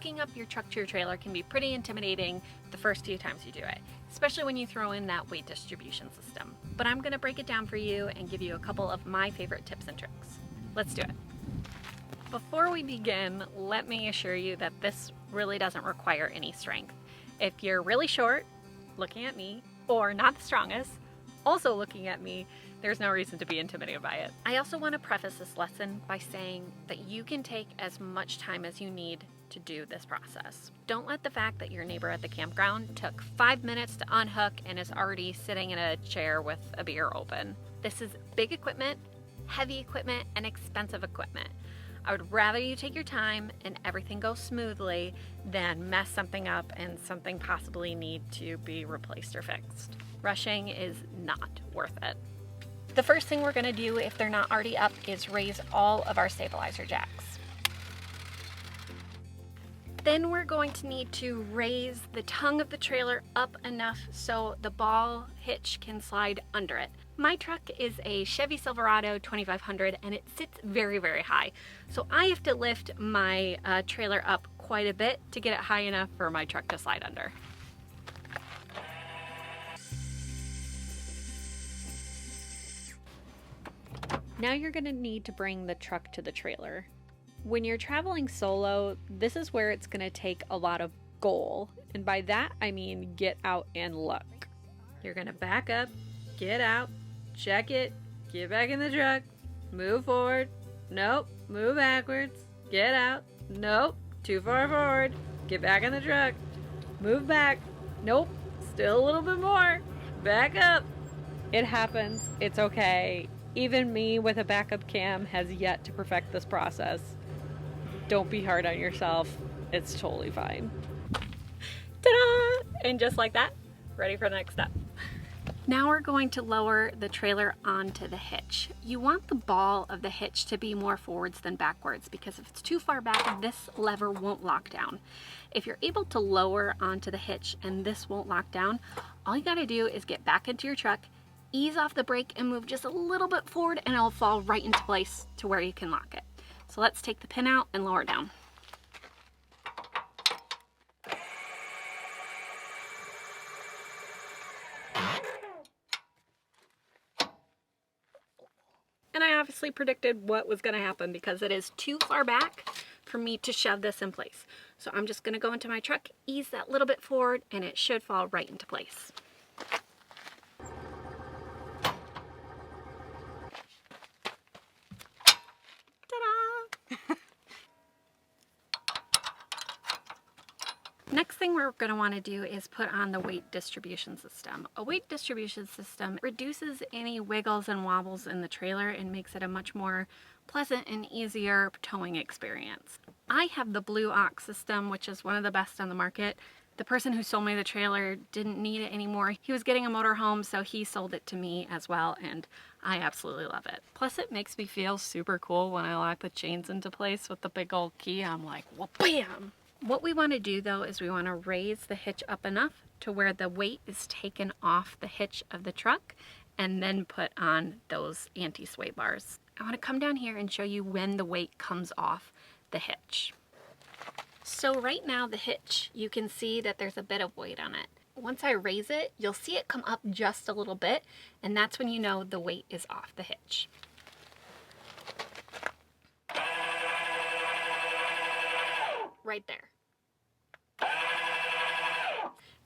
Hooking up your truck to your trailer can be pretty intimidating the first few times you do it, especially when you throw in that weight distribution system. But I'm gonna break it down for you and give you a couple of my favorite tips and tricks. Let's do it. Before we begin, let me assure you that this really doesn't require any strength. If you're really short, looking at me, or not the strongest, also looking at me, there's no reason to be intimidated by it. I also want to preface this lesson by saying that you can take as much time as you need to do this process. Don't let the fact that your neighbor at the campground took 5 minutes to unhook and is already sitting in a chair with a beer open. This is big equipment, heavy equipment, and expensive equipment. I would rather you take your time and everything goes smoothly than mess something up and something possibly need to be replaced or fixed. Rushing is not worth it. The first thing we're going to do, if they're not already up, is raise all of our stabilizer jacks. Then we're going to need to raise the tongue of the trailer up enough so the ball hitch can slide under it. My truck is a Chevy Silverado 2500 and it sits very, very high. So I have to lift my trailer up quite a bit to get it high enough for my truck to slide under. Now you're going to need to bring the truck to the trailer. When you're traveling solo, this is where it's going to take a lot of goal. And by that, I mean get out and look. You're going to back up, get out, check it, get back in the truck, move forward, nope, move backwards, get out, nope, too far forward, get back in the truck, move back, nope, still a little bit more, back up. It happens, it's okay. Even me with a backup cam has yet to perfect this process. Don't be hard on yourself, it's totally fine. Ta-da! And just like that, ready for the next step. Now we're going to lower the trailer onto the hitch. You want the ball of the hitch to be more forwards than backwards because if it's too far back, this lever won't lock down. If you're able to lower onto the hitch and this won't lock down, all you gotta do is get back into your truck, ease off the brake and move just a little bit forward and it'll fall right into place to where you can lock it. So let's take the pin out and lower it down. And I obviously predicted what was going to happen because it is too far back for me to shove this in place. So I'm just going to go into my truck, ease that little bit forward, and it should fall right into place. Ta-da! Next thing we're going to want to do is put on the weight distribution system. A weight distribution system reduces any wiggles and wobbles in the trailer and makes it a much more pleasant and easier towing experience. I have the Blue Ox system, which is one of the best on the market. The person who sold me the trailer didn't need it anymore. He was getting a motorhome, so he sold it to me as well, and I absolutely love it. Plus, it makes me feel super cool when I lock the chains into place with the big old key. I'm like, well, bam! What we want to do though is we want to raise the hitch up enough to where the weight is taken off the hitch of the truck and then put on those anti-sway bars. I want to come down here and show you when the weight comes off the hitch. So right now the hitch, you can see that there's a bit of weight on it. Once I raise it, you'll see it come up just a little bit, and that's when you know the weight is off the hitch. Right there.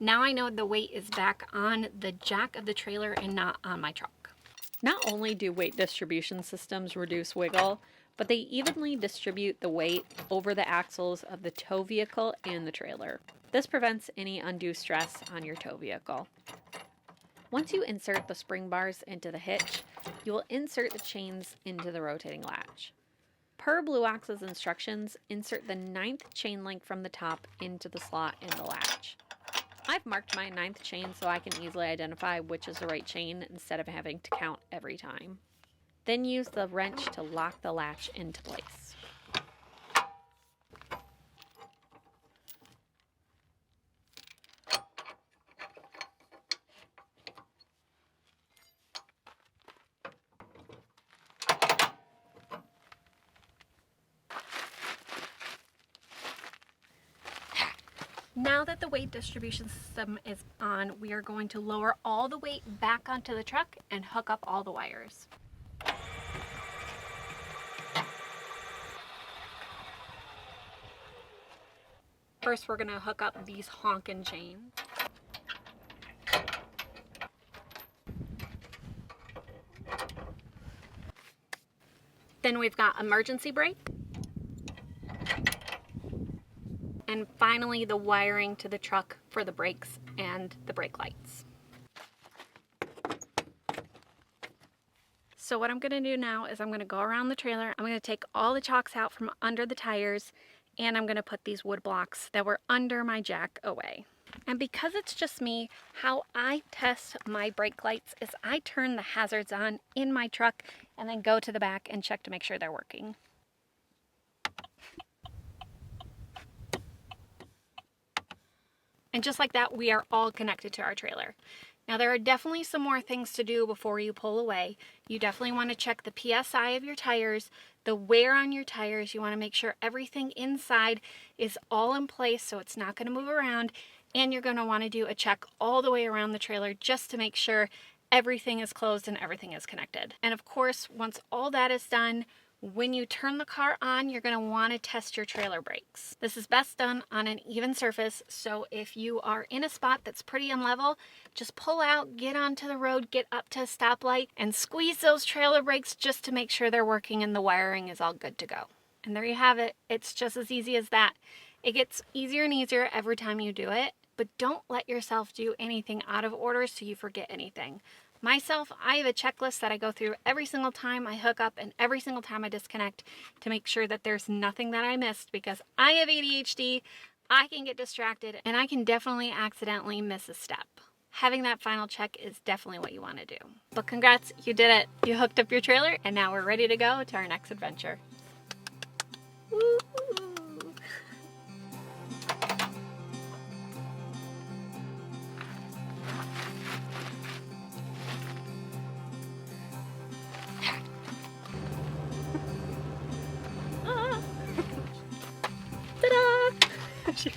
Now I know the weight is back on the jack of the trailer and not on my truck. Not only do weight distribution systems reduce wiggle, but they evenly distribute the weight over the axles of the tow vehicle and the trailer. This prevents any undue stress on your tow vehicle. Once you insert the spring bars into the hitch, you will insert the chains into the rotating latch. Per Blue Ox's instructions, insert the 9th chain link from the top into the slot in the latch. I've marked my 9th chain so I can easily identify which is the right chain instead of having to count every time. Then use the wrench to lock the latch into place. Now that the weight distribution system is on, we are going to lower all the weight back onto the truck and hook up all the wires. First, we're going to hook up these honkin' chains. Then we've got emergency brake. And finally, the wiring to the truck for the brakes and the brake lights. So what I'm going to do now is I'm going to go around the trailer. I'm going to take all the chocks out from under the tires, and I'm going to put these wood blocks that were under my jack away. And because it's just me, how I test my brake lights is I turn the hazards on in my truck and then go to the back and check to make sure they're working. And just like that, we are all connected to our trailer. Now there are definitely some more things to do before you pull away. You definitely want to check the PSI of your tires, the wear on your tires. You want to make sure everything inside is all in place so it's not going to move around. And you're going to want to do a check all the way around the trailer just to make sure everything is closed and everything is connected. And of course, once all that is done, when you turn the car on, you're going to want to test your trailer brakes. This is best done on an even surface, so if you are in a spot that's pretty unlevel, just pull out, get onto the road, get up to a stoplight, and squeeze those trailer brakes just to make sure they're working and the wiring is all good to go. And there you have it. It's just as easy as that. It gets easier and easier every time you do it, but don't let yourself do anything out of order so you forget anything. Myself, I have a checklist that I go through every single time I hook up and every single time I disconnect to make sure that there's nothing that I missed, because I have ADHD, I can get distracted, and I can definitely accidentally miss a step. Having that final check is definitely what you want to do. But congrats, you did it. You hooked up your trailer, and now we're ready to go to our next adventure. Woo! Ta-da!